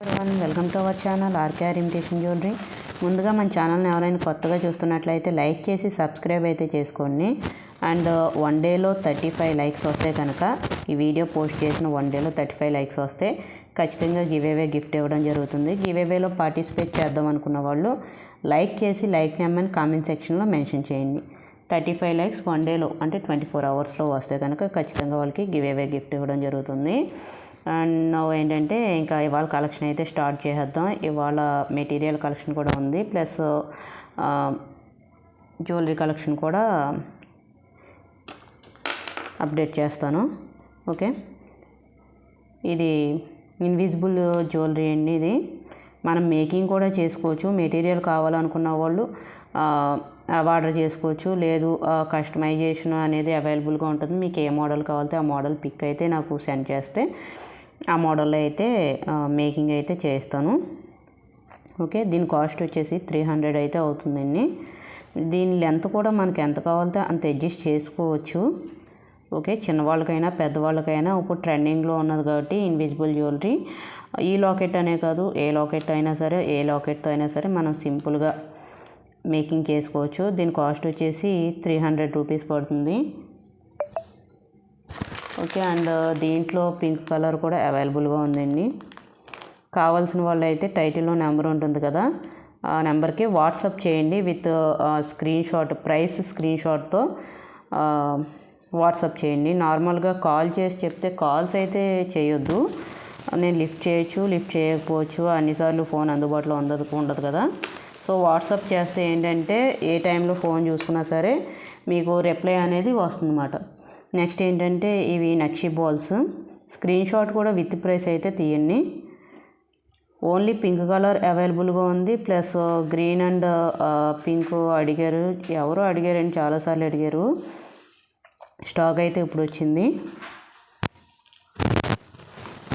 Welcome to our channel RKR imitation jewellery. ముందుగా మన ఛానల్ని ఎవరైనా కొత్తగా చూస్తున్నట్లయితే లైక్ చేసి సబ్స్క్రైబ్ అయితే చేసుకోండి. అండ్ వన్ డేలో 35 లైక్స్ వస్తే కనుక ఈ వీడియో పోస్ట్ చేసిన వన్ డేలో 35 లైక్స్ వస్తే ఖచ్చితంగా గివేవే గిఫ్ట్ ఇవ్వడం జరుగుతుంది. గివేవేలో పార్టిసిపేట్ చేద్దాం అనుకున్న వాళ్ళు లైక్ చేసి లైక్ నెంబర్ని కామెంట్ సెక్షన్లో మెన్షన్ చేయండి. 35 లైక్స్ వన్ డేలో అంటే 24 అవర్స్లో వస్తే కనుక ఖచ్చితంగా వాళ్ళకి గివేవే గిఫ్ట్ ఇవ్వడం జరుగుతుంది. అండ్ ఏంటంటే ఇంకా ఇవాళ కలెక్షన్ అయితే స్టార్ట్ చేసేద్దాం. ఇవాళ మెటీరియల్ కలెక్షన్ కూడా ఉంది, ప్లస్ జ్యువెలరీ కలెక్షన్ కూడా అప్డేట్ చేస్తాను. ఓకే, ఇది ఇన్విజిబుల్ జ్యువెలరీ అండి. ఇది మనం మేకింగ్ కూడా చేసుకోవచ్చు. మెటీరియల్ కావాలనుకున్న వాళ్ళు ఆర్డర్ చేసుకోవచ్చు, లేదు కస్టమైజేషన్ అనేది అవైలబుల్గా ఉంటుంది. మీకు ఏ మోడల్ కావాలితే ఆ మోడల్ పిక్ అయితే నాకు సెండ్ చేస్తే ఆ మోడల్లో అయితే మేకింగ్ అయితే చేస్తాను. ఓకే, దీని కాస్ట్ వచ్చేసి 300 అయితే అవుతుందండి. దీని లెంత్ కూడా మనకి ఎంత కావాలితే అంత అడ్జస్ట్ చేసుకోవచ్చు. ఓకే, చిన్నవాళ్ళకైనా పెద్దవాళ్ళకైనా ఇప్పుడు ట్రెండింగ్లో ఉన్నది కాబట్టి ఇన్విజిబుల్ జ్యువెలరీ. ఈ లాకెట్ అనే కాదు, ఏ లాకెట్ అయినా సరే, ఏ లాకెట్తో అయినా సరే మనం సింపుల్గా మేకింగ్ చేసుకోవచ్చు. దీని కాస్ట్ వచ్చేసి 300 రూపీస్ పడుతుంది. ఓకే, అండ్ దీంట్లో పింక్ కలర్ కూడా అవైలబుల్గా ఉందండి. కావాల్సిన వాళ్ళు అయితే టైటిల్లో నెంబర్ ఉంటుంది కదా, ఆ నెంబర్కి వాట్సాప్ చేయండి with screenshot, price screen షాట్తో వాట్సాప్ చేయండి. నార్మల్గా కాల్ చేసి చెప్తే కాల్స్ అయితే చేయొద్దు. నేను లిఫ్ట్ చేయొచ్చు, లిఫ్ట్ చేయకపోవచ్చు, అన్నిసార్లు ఫోన్ అందుబాటులో ఉండదు కదా. సో వాట్సాప్ చేస్తే ఏంటంటే ఏ టైంలో ఫోన్ చూసుకున్నా సరే మీకు రిప్లై అనేది వస్తుందన్నమాట. నెక్స్ట్ ఏంటంటే ఇవి నక్షి బాల్స్, స్క్రీన్ షాట్ కూడా విత్ ప్రైస్ అయితే తీయండి. ఓన్లీ పింక్ కలర్ అవైలబుల్గా ఉంది, ప్లస్ గ్రీన్ అండ్ పింక్ అడిగారు, ఎవరో అడిగారండి, చాలాసార్లు అడిగారు. స్టాక్ అయితే ఇప్పుడు వచ్చింది.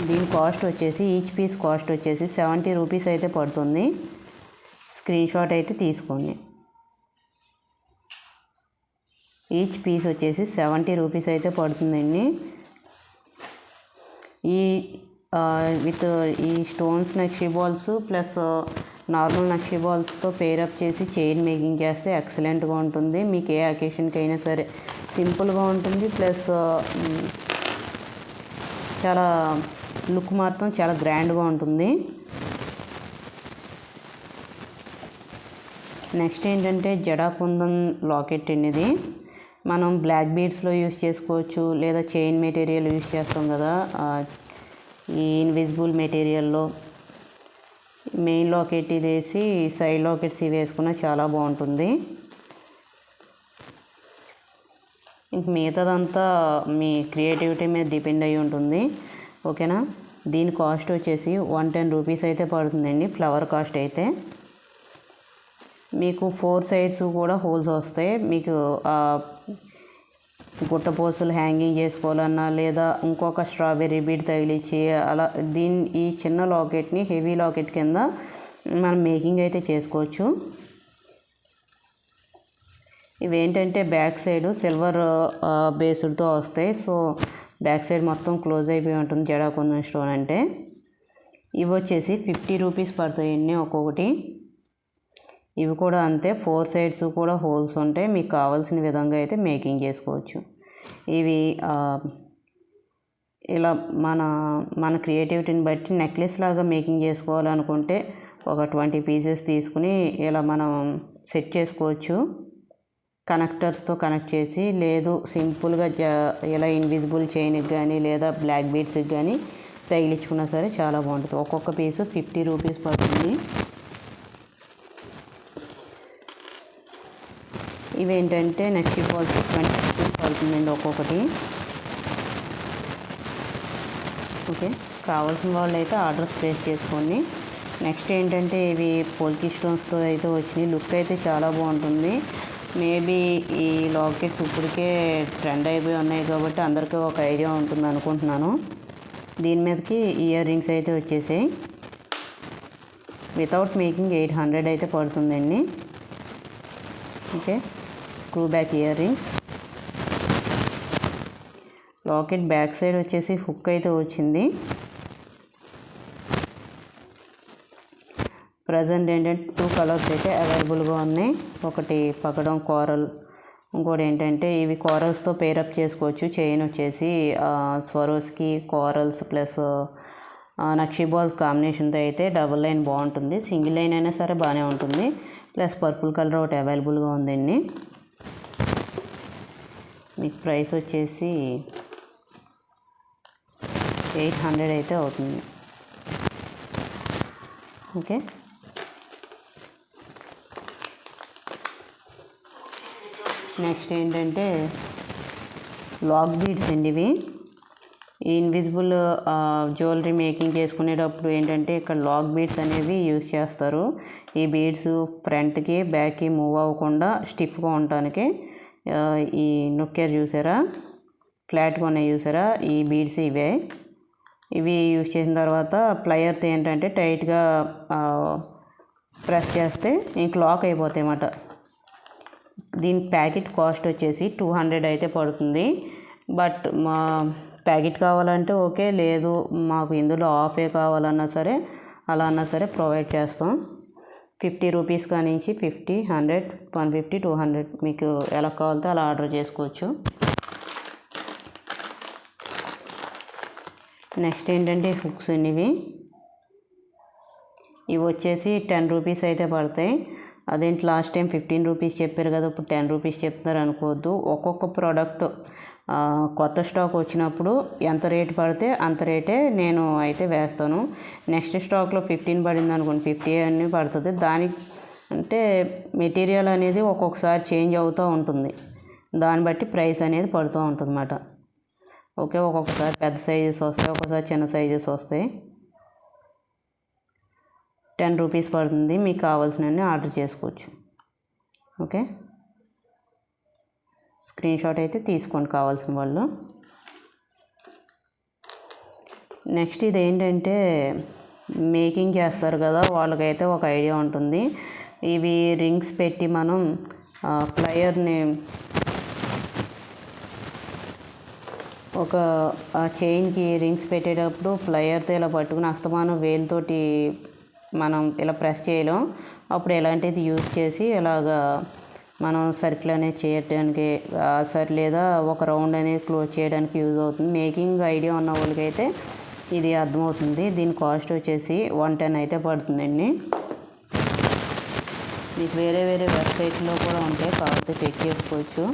దీని కాస్ట్ వచ్చేసి ఈచ్ పీస్ కాస్ట్ వచ్చేసి 70 రూపీస్ అయితే పడుతుంది. స్క్రీన్ షాట్ అయితే తీసుకోండి. ఈచ్ పీస్ వచ్చేసి 70 రూపీస్ అయితే పడుతుందండి. విత్ ఈ స్టోన్స్ నక్షి బాల్స్ ప్లస్ నార్మల్ నక్షి బాల్స్తో పేరప్ చేసి చైన్ మేకింగ్ చేస్తే ఎక్సలెంట్గా ఉంటుంది. మీకు ఏ అకేషన్కి అయినా సరే సింపుల్గా ఉంటుంది, ప్లస్ చాలా లుక్ మాత్రం చాలా గ్రాండ్గా ఉంటుంది. నెక్స్ట్ ఏంటంటే జడాకుందన్ లాకెట్ అండి. ఇది మనం బ్లాక్ బీడ్స్లో యూస్ చేసుకోవచ్చు, లేదా చైన్ మెటీరియల్ యూస్ చేస్తాం కదా, ఈ ఇన్విజిబుల్ మెటీరియల్లో మెయిన్ లాకెట్ ఇది వేసి సైడ్ లాకెట్స్ ఇవి వేసుకున్నా చాలా బాగుంటుంది. ఇంక మిగతాదంతా మీ క్రియేటివిటీ మీద డిపెండ్ అయ్యి ఉంటుంది. ఓకేనా, దీని కాస్ట్ వచ్చేసి 110 రూపీస్ అయితే పడుతుందండి. ఫ్లవర్ కాస్ట్ అయితే మీకు 4 సైడ్స్ కూడా హోల్స్ వస్తాయి. మీకు గుట్టపోసులు హ్యాంగింగ్ చేసుకోవాలన్నా, లేదా ఇంకొక స్ట్రాబెర్రీ బీడ్ తగిలించి అలా ఈ చిన్న లాకెట్ని హెవీ లాకెట్ కింద మనం మేకింగ్ అయితే చేసుకోవచ్చు. ఇవేంటంటే బ్యాక్ సైడ్ సిల్వర్ బేస్డ్తో వస్తాయి. సో బ్యాక్ సైడ్ మొత్తం క్లోజ్ అయిపోయి ఉంటుంది జడాకుందన్ స్టోన్ అంటే. ఇవి వచ్చేసి 50 రూపీస్ పడతాయండి ఒక్కొక్కటి. ఇవి కూడా అంతే, 4 సైడ్స్ కూడా హోల్స్ ఉంటాయి. మీకు కావాల్సిన విధంగా అయితే మేకింగ్ చేసుకోవచ్చు. ఇవి ఇలా మన క్రియేటివిటీని బట్టి నెక్లెస్ లాగా మేకింగ్ చేసుకోవాలనుకుంటే ఒక 20 పీసెస్ తీసుకుని ఇలా మనం సెట్ చేసుకోవచ్చు. కనెక్టర్స్తో కనెక్ట్ చేసి, లేదు సింపుల్గా ఇలా ఇన్విజిబుల్ చైన్కి కానీ లేదా బ్లాక్ బీడ్స్కి కానీ తగిలించుకున్నా సరే చాలా బాగుంటుంది. ఒక్కొక్క పీసు 50 రూపీస్ పడుతుంది. ఇవేంటంటే నక్షి బాల్స్ 20 రూపీస్ పడుతుందండి ఒక్కొక్కటి. ఓకే, కావాల్సిన వాళ్ళు అయితే ఆర్డర్స్ ప్లేస్ చేసుకోండి. నెక్స్ట్ ఏంటంటే ఇవి పోల్కి స్టోన్స్తో అయితే వచ్చినాయి. లుక్ అయితే చాలా బాగుంటుంది. మేబీ ఈ లాకెట్స్ ఇప్పటికే ట్రెండ్ అయిపోయి ఉన్నాయి కాబట్టి అందరికీ ఒక ఐడియా ఉంటుంది అనుకుంటున్నాను. దీని మీదకి ఇయర్ రింగ్స్ అయితే వచ్చేసాయి. వితౌట్ మేకింగ్ 800 అయితే పడుతుందండి. Okay, screw back ear rings. Locket back side వచ్చేసి హుక్ అయితే వచ్చింది. ప్రజెంట్ ఏంటంటే 2 కలర్స్ అయితే అవైలబుల్గా ఉన్నాయి. ఒకటి పగడం కోరల్, ఇంకోటి ఏంటంటే ఇవి కోరల్స్తో పేరప్ చేసుకోవచ్చు. చైన్ వచ్చేసి Swarovski corals plus nakshi ball కాంబినేషన్తో అయితే డబుల్ లైన్ బాగుంటుంది. సింగిల్ లైన్ అయినా సరే బాగానే ఉంటుంది. ప్లస్ పర్పుల్ కలర్ ఒకటి అవైలబుల్గా ఉందండి. మీకు ప్రైస్ వచ్చేసి 800 అయితే అవుతుంది. ఓకే, నెక్స్ట్ ఏంటంటే లాక్ బీడ్స్ అండి. ఇవి ఈ ఇన్విజిబుల్ జ్యువెలరీ మేకింగ్ చేసుకునేటప్పుడు ఏంటంటే ఇక్కడ లాక్ బీడ్స్ అనేవి యూజ్ చేస్తారు. ఈ బీడ్స్ ఫ్రంట్కి బ్యాక్కి మూవ్ అవ్వకుండా స్టిఫ్గా ఉండటానికి ఈ నొక్కేరు చూసారా, ఫ్లాట్గా ఉన్నాయి చూసారా, ఈ బీడ్స్ ఇవే. ఇవి యూజ్ చేసిన తర్వాత ప్లయర్తో ఏంటంటే టైట్గా ప్రెస్ చేస్తే ఇంక లాక్ అయిపోతాయి అన్నమాట. దీని ప్యాకెట్ కాస్ట్ వచ్చేసి 200 అయితే పడుతుంది. బట్ మా ప్యాకెట్ కావాలంటే ఓకే, లేదు మాకు ఇందులో హాఫే కావాలన్నా సరే అలా అన్నా సరే ప్రొవైడ్ చేస్తాం. 50 రూపీస్ కానించి 50, 100, 150, 200 మీకు ఎలా కావాలితే అలా ఆర్డర్ చేసుకోవచ్చు. నెక్స్ట్ ఏంటంటే హుక్స్ అండి. ఇవి వచ్చేసి 10 రూపీస్ అయితే పడతాయి. అదేంటి లాస్ట్ టైం 15 రూపీస్ చెప్పారు కదా, ఇప్పుడు 10 రూపీస్ చెప్తున్నారు అనుకోవద్దు. ఒక్కొక్క ప్రోడక్ట్ కొత్త స్టాక్ వచ్చినప్పుడు ఎంత రేట్ పడితే అంత రేటే నేను అయితే వేస్తాను. నెక్స్ట్ స్టాక్లో 15 పడింది అనుకోండి, 50 అన్నీ పడుతుంది. దానికి అంటే మెటీరియల్ అనేది ఒక్కొక్కసారి చేంజ్ అవుతూ ఉంటుంది. దాన్ని బట్టి ప్రైస్ అనేది పడుతూ ఉంటుంది అన్నమాట. ఓకే, ఒక్కొక్కసారి పెద్ద సైజెస్ వస్తాయి, ఒక్కొక్కసారి చిన్న సైజెస్ వస్తాయి. 10 రూపీస్ పడుతుంది. మీకు కావాల్సినవన్నీ ఆర్డర్ చేసుకోవచ్చు. ఓకే, స్క్రీన్ షాట్ అయితే తీసుకోండి కావాల్సిన వాళ్ళు. నెక్స్ట్ ఇది ఏంటంటే మేకింగ్ చేస్తారు కదా, వాళ్ళకైతే ఒక ఐడియా ఉంటుంది. ఇవి రింగ్స్ పెట్టి మనం ప్లయర్ని ఒక చైన్కి రింగ్స్ పెట్టేటప్పుడు ప్లయర్తో ఇలా పట్టుకుని అస్తమానం వేలుతోటి మనం ఇలా ప్రెస్ చేయలేం. అప్పుడు ఎలాంటిది యూజ్ చేసి ఇలాగా మనం సర్కిల్ అనేది చేయడానికి లేదా ఒక రౌండ్ అనేది క్లోజ్ చేయడానికి యూజ్ అవుతుంది. మేకింగ్ ఐడియా ఉన్న వాళ్ళకైతే ఇది అర్థమవుతుంది. దీని కాస్ట్ వచ్చేసి 110 అయితే పడుతుందండి. మీకు వేరే వేరే వెబ్సైట్లో కూడా ఉంటాయి, కావాలంటే చెక్ చేసుకోవచ్చు.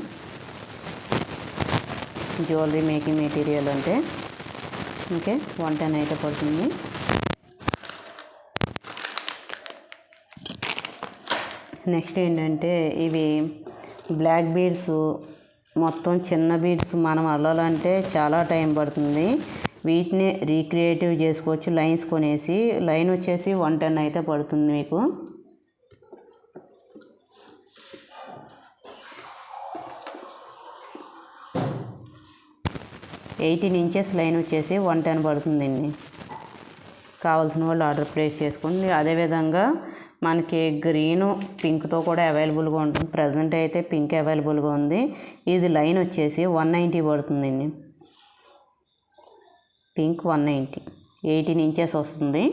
జ్యువెలరీ మేకింగ్ మెటీరియల్ అంటే ఓకే, 110 అయితే పడుతుంది. నెక్స్ట్ ఏంటంటే ఇవి బ్లాక్ బీడ్స్, మొత్తం చిన్న బీడ్స్ మనం అల్లాలంటే చాలా టైం పడుతుంది. వీటిని రీక్రియేటివ్ చేసుకోవచ్చు. లైన్స్ కొనేసి లైన్ వచ్చేసి 110 అయితే పడుతుంది మీకు. ఎయిటీన్ ఇంచెస్ లైన్ వచ్చేసి 110 పడుతుందండి. కావాల్సిన వాళ్ళు ఆర్డర్ ప్లేస్ చేసుకోండి. అదేవిధంగా మనకి గ్రీను పింక్తో కూడా అవైలబుల్గా ఉంటుంది. ప్రజెంట్ అయితే పింక్ అవైలబుల్గా ఉంది. ఇది లైన్ వచ్చేసి 190 పడుతుందండి. పింక్ 190, 18 ఇంచెస్ వస్తుంది.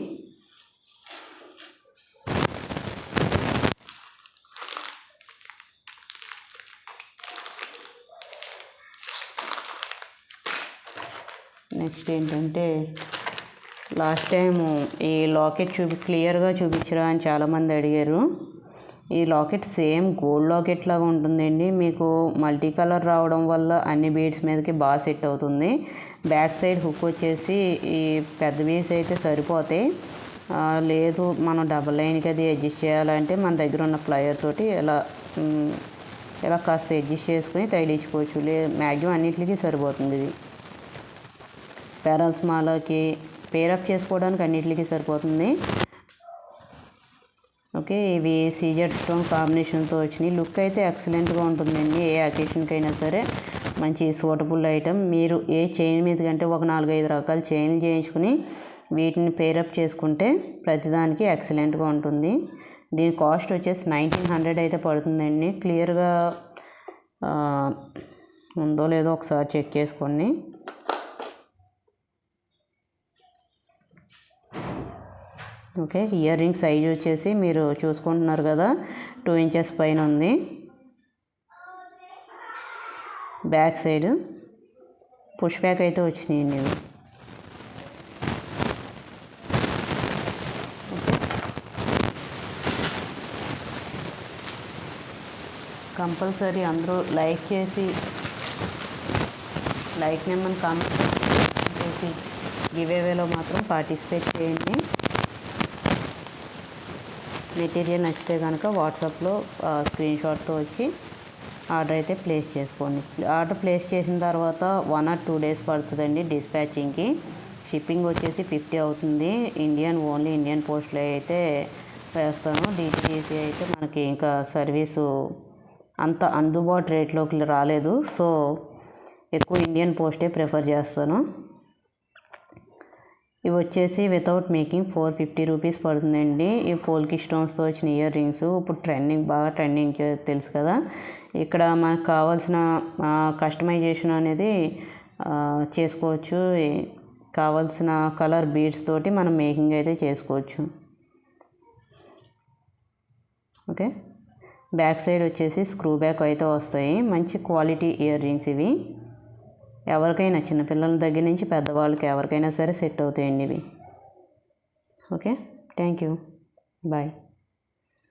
నెక్స్ట్ ఏంటంటే లాస్ట్ టైము ఈ లాకెట్ క్లియర్గా చూపించరా అని చాలామంది అడిగారు. ఈ లాకెట్ సేమ్ గోల్డ్ లాకెట్ లాగా ఉంటుందండి. మీకు మల్టీ కలర్ రావడం వల్ల అన్ని బీడ్స్ మీదకి బాగా సెట్ అవుతుంది. బ్యాక్ సైడ్ హుక్ వచ్చేసి ఈ పెద్ద బీడ్స్ అయితే సరిపోతాయి. లేదు మనం డబల్ లైన్కి అది అడ్జస్ట్ చేయాలంటే మన దగ్గర ఉన్న ప్లయర్ తోటి ఇలా కాస్త అడ్జస్ట్ చేసుకుని తగిలించుకోవచ్చు. మ్యాక్సిమం అన్నింటికి సరిపోతుంది. ఇది పెరల్స్ మాలకి పేరప్ చేసుకోవడానికి అన్నింటికి సరిపోతుంది. ఓకే, ఇవి సీజెడ్ స్టోన్ కాంబినేషన్తో వచ్చినాయి. లుక్ అయితే ఎక్సలెంట్గా ఉంటుందండి. ఏ అకేషన్కి అయినా సరే మంచి సూటబుల్ ఐటమ్. మీరు ఏ చైన్ మీద కంటే ఒక 4-5 రకాల చైన్లు చేయించుకుని వీటిని పేరప్ చేసుకుంటే ప్రతిదానికి ఎక్సలెంట్గా ఉంటుంది. దీని కాస్ట్ వచ్చేసి 1900 అయితే పడుతుందండి. క్లియర్గా ఉందో లేదో ఒకసారి చెక్ చేసుకోండి. ఓకే, ఇయర్ రింగ్ సైజ్ వచ్చేసి మీరు చూసుకుంటున్నారు కదా, 2 ఇంచెస్ పైన ఉంది. బ్యాక్ సైడ్ పుష్ బ్యాక్ అయితే వచ్చినాయండి ఇవి. కంపల్సరీ అందరూ లైక్ చేసి లైక్ నెంబర్ కామెంట్ చేసి గివేవేలో మాత్రం పార్టిసిపేట్ చేయండి. మెటీరియల్ నచ్చితే కనుక వాట్సాప్లో స్క్రీన్ షాట్తో వచ్చి ఆర్డర్ అయితే ప్లేస్ చేసుకోండి. ఆర్డర్ ప్లేస్ చేసిన తర్వాత 1 or 2 days పడుతుందండి డిస్పాచింగ్కి. షిప్పింగ్ వచ్చేసి 50 అవుతుంది. ఓన్లీ ఇండియన్ పోస్ట్లో అయితే వేస్తాను. డిటిడిసి అయితే మనకి ఇంకా సర్వీసు అంత అందుబాటు రేట్లోకి రాలేదు. సో ఎక్కువ ఇండియన్ పోస్టే ప్రిఫర్ చేస్తాను. ఇవి వచ్చేసి వితౌట్ మేకింగ్ 450 రూపీస్ పడుతుందండి. ఈ పోల్కి స్టోన్స్తో వచ్చిన ఇయర్ రింగ్స్ ఇప్పుడు బాగా ట్రెండింగ్ తెలుసు కదా. ఇక్కడ మనకు కావాల్సిన కస్టమైజేషన్ అనేది చేసుకోవచ్చు. కావాల్సిన కలర్ బీడ్స్ తోటి మనం మేకింగ్ అయితే చేసుకోవచ్చు. ఓకే, బ్యాక్ సైడ్ వచ్చేసి స్క్రూ బ్యాక్ అయితే వస్తాయి. మంచి క్వాలిటీ ఇయర్ రింగ్స్ ఇవి. ఎవరికైనా చిన్నపిల్లల దగ్గర నుంచి పెద్దవాళ్ళకి ఎవరికైనా సరే సెట్ అవుతాయండి ఇవి. Okay, thank you, bye.